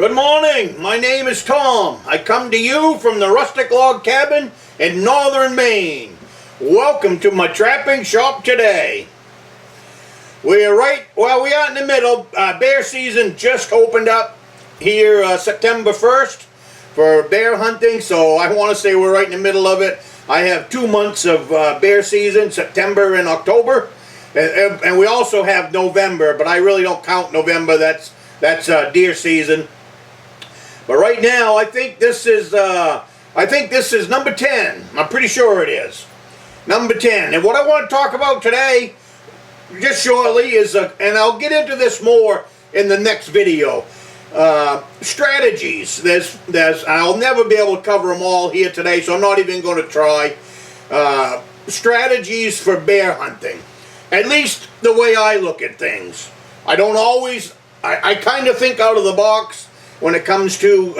Good morning. My name is Tom. I come to you from the Rustic log cabin in Northern Maine. Welcome to my trapping shop today. We are in the middle. Bear season just opened up here September 1st for bear hunting, so I want to say we're right in the middle of it. I have 2 months of bear season, September and October, and we also have November, but I really don't count November. That's deer season. But right now, I think this is number 10. I'm pretty sure it is number 10. And what I want to talk about today, just shortly, is and I'll get into this more in the next video. Strategies. I'll never be able to cover them all here today, so I'm not even going to try. Strategies for bear hunting. At least the way I look at things. I don't always. I kind of think out of the box when it comes to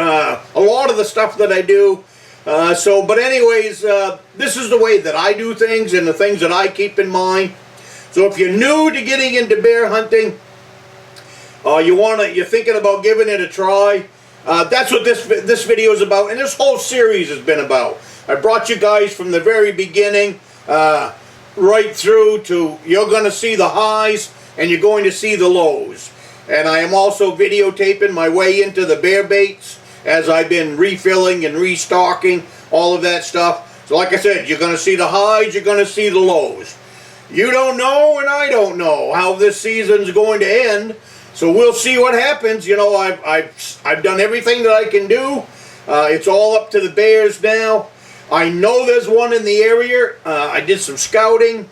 a lot of the stuff that I do. But anyways, this is the way that I do things and the things that I keep in mind. So if you're new to getting into bear hunting, you're thinking about giving it a try, that's what this video is about, and this whole series has been about. I brought you guys from the very beginning right through to you're going to see the highs and you're going to see the lows. And I am also videotaping my way into the bear baits as I've been refilling and restocking all of that stuff. So like I said, you're going to see the highs, you're going to see the lows. You don't know and I don't know how this season's going to end. So we'll see what happens. You know, I've done everything that I can do. It's all up to the bears now. I know there's one in the area. I did some scouting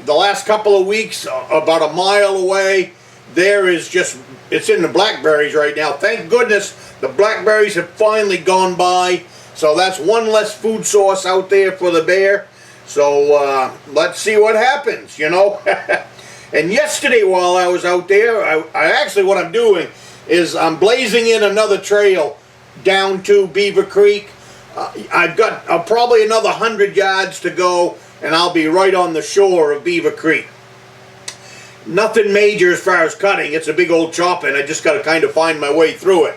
the last couple of weeks, about a mile away. It's in the blackberries right now. Thank goodness the blackberries have finally gone by. So that's one less food source out there for the bear. So let's see what happens, you know. And yesterday while I was out there, what I'm doing is I'm blazing in another trail down to Beaver Creek. I've got probably another 100 yards to go and I'll be right on the shore of Beaver Creek. Nothing major as far as cutting. It's a big old chop and I just got to kind of find my way through it.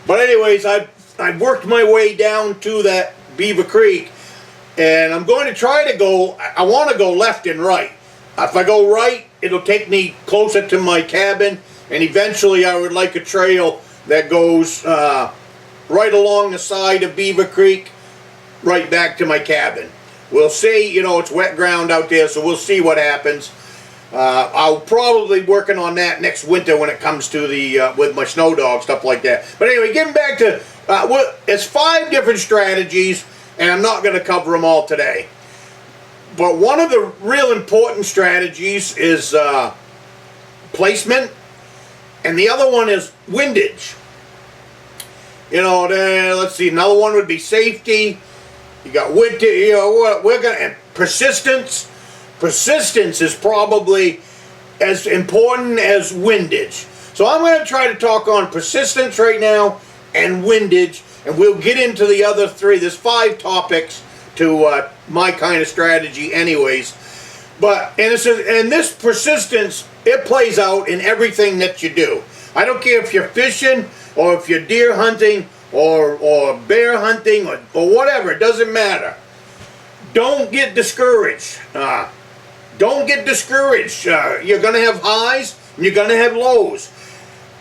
But anyways, I've worked my way down to that Beaver Creek and I'm going to try to go, I want to go left and right. If I go right, it'll take me closer to my cabin, and eventually I would like a trail that goes right along the side of Beaver Creek, right back to my cabin. We'll see. You know, it's wet ground out there, so we'll see what happens. I'll probably be working on that next winter when it comes to the with my snow dog, stuff like that. But anyway, getting back to it's 5 different strategies, and I'm not going to cover them all today. But one of the real important strategies is placement, and the other one is windage. You know, let's see, another one would be safety. You got wind, you know, and persistence. Persistence is probably as important as windage. So I'm going to try to talk on persistence right now and windage, and we'll get into the other 3. There's 5 topics to my kind of strategy anyways. But and this persistence, it plays out in everything that you do. I don't care if you're fishing or if you're deer hunting or bear hunting or whatever, it doesn't matter. Don't get discouraged. Don't get discouraged. You're going to have highs and you're going to have lows.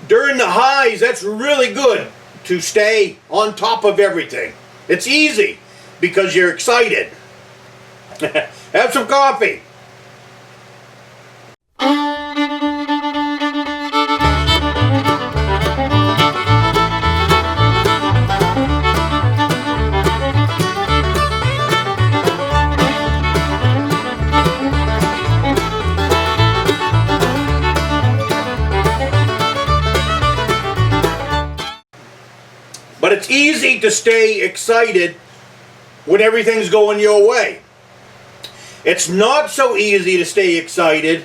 During the highs, that's really good to stay on top of everything. It's easy because you're excited. Have some coffee. But it's easy to stay excited when everything's going your way. It's not so easy to stay excited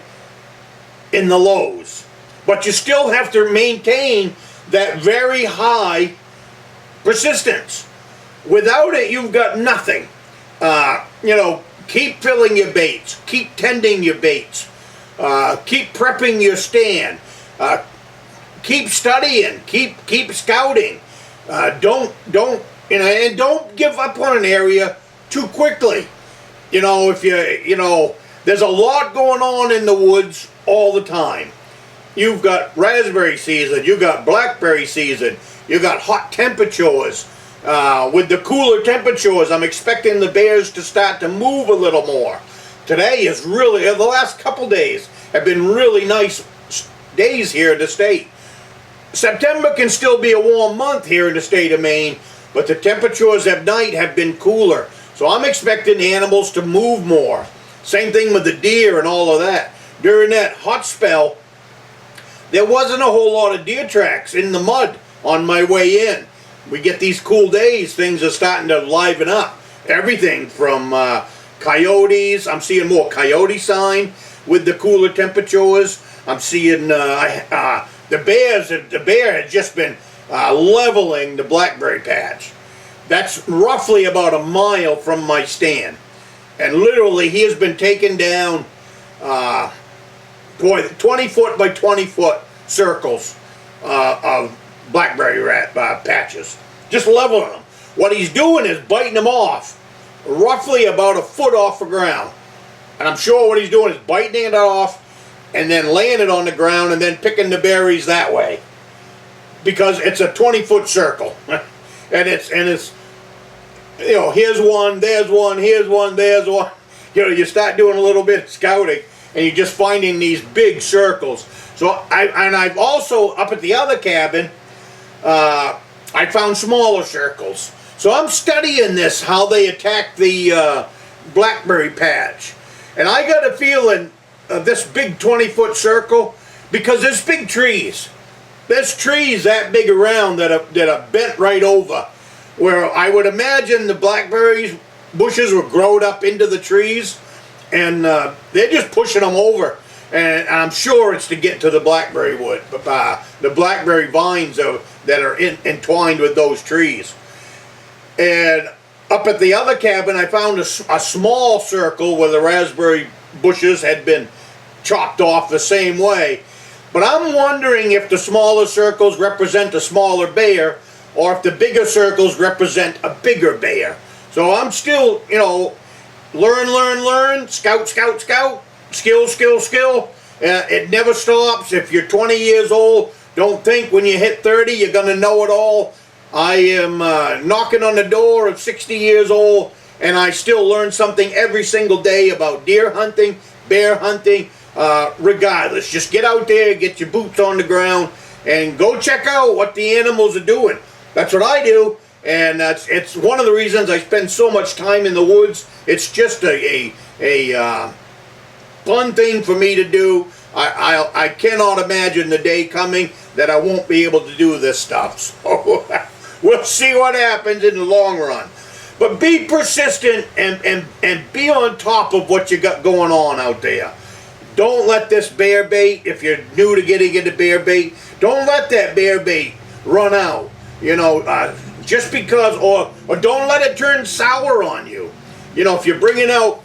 in the lows. But you still have to maintain that very high persistence. Without it, you've got nothing. You know, keep filling your baits. Keep tending your baits. Keep prepping your stand. keep studying, keep scouting. Don't and don't give up on an area too quickly. If there's a lot going on in the woods all the time. You've got raspberry season, you've got blackberry season, you've got hot temperatures. With the cooler temperatures, I'm expecting the bears to start to move a little more. Today is really, the last couple days have been really nice days here in the state. September can still be a warm month here in the state of Maine, but the temperatures at night have been cooler. So I'm expecting animals to move more. Same thing with the deer and all of that. During that hot spell, there wasn't a whole lot of deer tracks in the mud on my way in. We get these cool days, things are starting to liven up. Everything from coyotes, I'm seeing more coyote sign with the cooler temperatures. I'm seeing the bear had just been leveling the blackberry patch. That's roughly about a mile from my stand. And literally he has been taking down 20 foot by 20 foot circles of blackberry patches. Just leveling them. What he's doing is biting them off roughly about a foot off the ground. And I'm sure what he's doing is biting it off and then laying it on the ground and then picking the berries that way. Because it's a 20-foot circle. and it's here's one, there's one, here's one, there's one. You start doing a little bit of scouting and you're just finding these big circles. So I've also, up at the other cabin, I found smaller circles. So I'm studying this, how they attack the blackberry patch. And I got a feeling of this big 20-foot circle, because there's big trees. There's trees that big around that are bent right over, where I would imagine the blackberries bushes were growed up into the trees, and they're just pushing them over. And I'm sure it's to get to the blackberry wood, the blackberry vines that are entwined with those trees. And up at the other cabin, I found a small circle where the raspberry bushes had been chopped off the same way. But I'm wondering if the smaller circles represent a smaller bear, or if the bigger circles represent a bigger bear. So I'm still, learn, scout, skill. It never stops. If you're 20 years old, don't think when you hit 30 you're going to know it all. I am knocking on the door of 60 years old, and I still learn something every single day about deer hunting, bear hunting, regardless. Just get out there, get your boots on the ground, and go check out what the animals are doing. That's what I do, and it's one of the reasons I spend so much time in the woods. It's just a fun thing for me to do. I cannot imagine the day coming that I won't be able to do this stuff. So we'll see what happens in the long run. But be persistent and be on top of what you got going on out there. Don't let this bear bait, if you're new to getting into bear bait, don't let that bear bait run out. Just because, or don't let it turn sour on you. If you're bringing out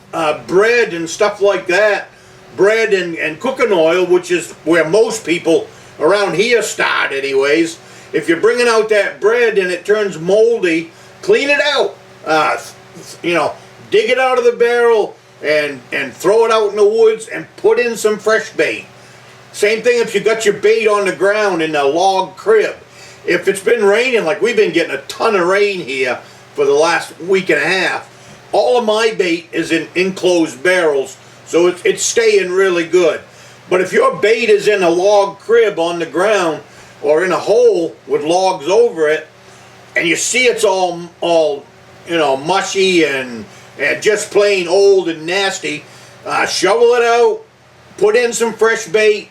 bread and stuff like that, bread and cooking oil, which is where most people around here start anyways, if you're bringing out that bread and it turns moldy, clean it out. Dig it out of the barrel and throw it out in the woods and put in some fresh bait. Same thing if you got your bait on the ground in a log crib. If it's been raining, like we've been getting a ton of rain here for the last week and a half, all of my bait is in enclosed barrels, so it's staying really good. But if your bait is in a log crib on the ground or in a hole with logs over it, and you see it's all mushy and just plain old and nasty, shovel it out, put in some fresh bait,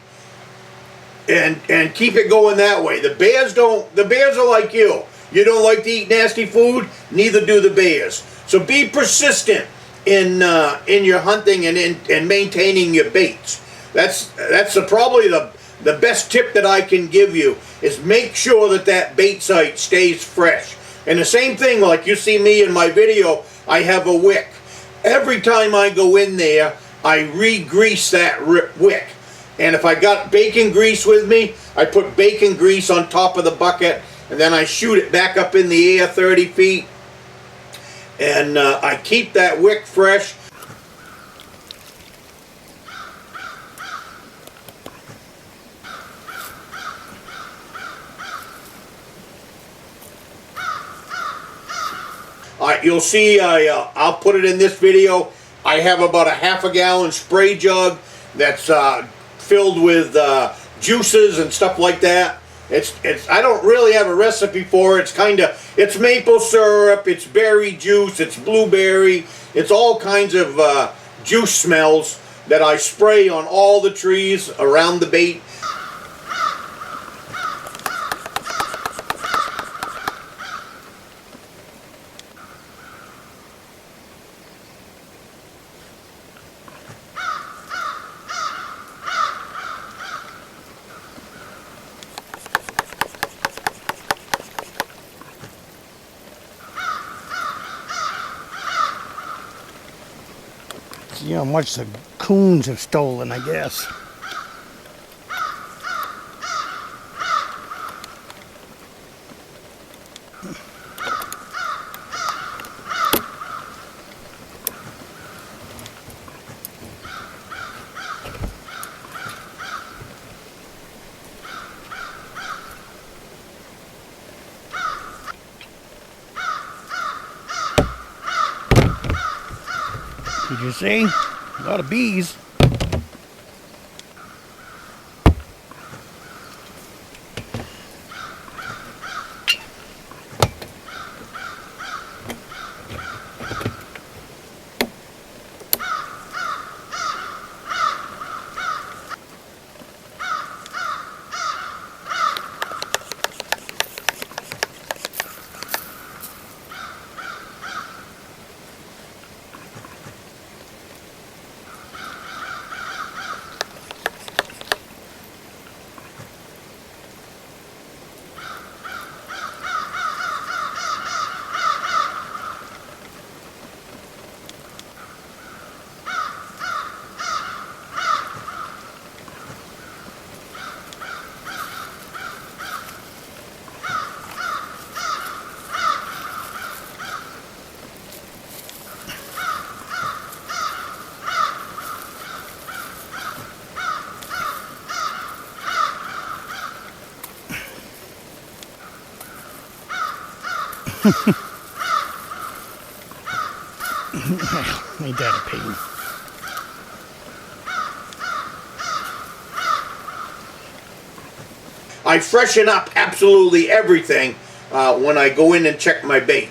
and keep it going that way. The bears are like you. You don't like to eat nasty food, neither do the bears. So be persistent in your hunting and in maintaining your baits. That's probably the best tip that I can give you, is make sure that bait site stays fresh. And the same thing, like you see me in my video, I have a wick. Every time I go in there, I re-grease that wick. And if I got bacon grease with me, I put bacon grease on top of the bucket, and then I shoot it back up in the air 30 feet. And I keep that wick fresh. You'll see, I'll put it in this video. I have about a ½ gallon spray jug that's filled with juices and stuff like that. I don't really have a recipe for it. It's maple syrup, it's berry juice, it's blueberry, it's all kinds of juice smells that I spray on all the trees around the bait. See how much the coons have stolen, I guess. Did you see? A lot of bees. Ain't that a pain? I freshen up absolutely everything when I go in and check my bait.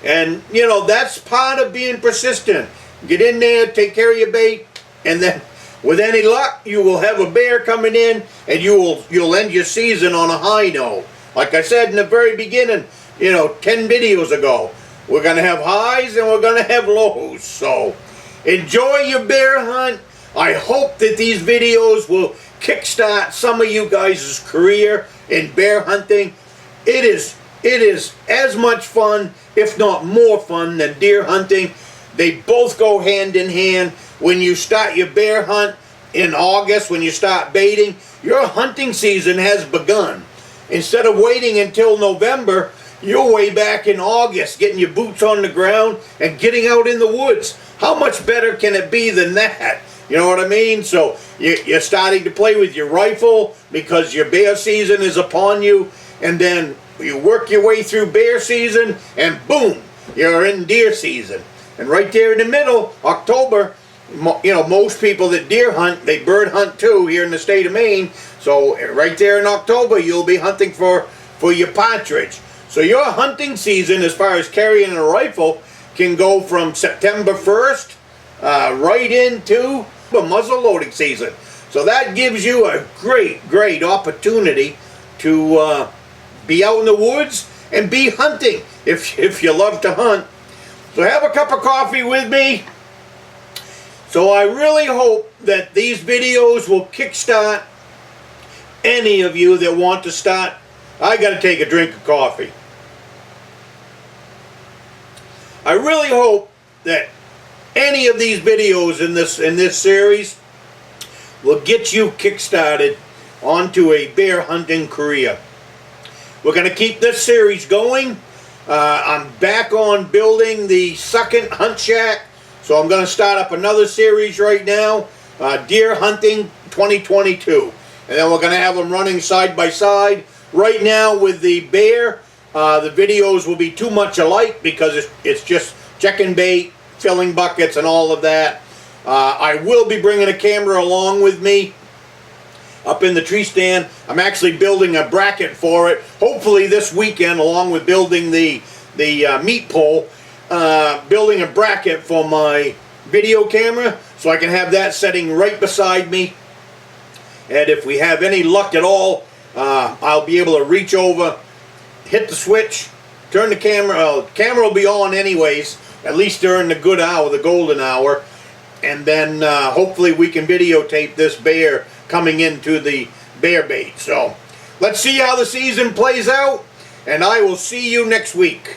And, you know, that's part of being persistent. Get in there, take care of your bait, and then with any luck, you will have a bear coming in, and you'll end your season on a high note. Like I said in the very beginning, you know, 10 videos ago, we're going to have highs and we're going to have lows. So enjoy your bear hunt. I hope that these videos will kickstart some of you guys' career in bear hunting. It is as much fun, if not more fun, than deer hunting. They both go hand in hand. When you start your bear hunt in August, when you start baiting, your hunting season has begun. Instead of waiting until November, you're way back in August, getting your boots on the ground and getting out in the woods. How much better can it be than that? You know what I mean? So you're starting to play with your rifle because your bear season is upon you, and then you work your way through bear season, and boom, you're in deer season. And right there in the middle, October, you know, most people that deer hunt, they bird hunt too here in the state of Maine. So right there in October, you'll be hunting for your partridge. So your hunting season, as far as carrying a rifle, can go from September 1st right into the muzzle loading season. So that gives you a great opportunity to be out in the woods and be hunting if you love to hunt. So have a cup of coffee with me. So I really hope that these videos will kickstart any of you that want to start. I got to take a drink of coffee. I really hope that any of these videos in this series will get you kick-started onto a bear hunting career. We're going to keep this series going. I'm back on building the second hunt shack, so I'm going to start up another series right now, Deer Hunting 2022. And then we're going to have them running side by side. Right now with the bear, the videos will be too much alike because it's just checking bait, filling buckets, and all of that. I will be bringing a camera along with me up in the tree stand. I'm actually building a bracket for it, hopefully this weekend, along with building the meat pole, building a bracket for my video camera so I can have that setting right beside me. And if we have any luck at all, I'll be able to reach over, hit the switch, turn the camera. Camera will be on anyways, at least during the good hour, the golden hour. And then hopefully we can videotape this bear coming into the bear bait. So let's see how the season plays out, and I will see you next week.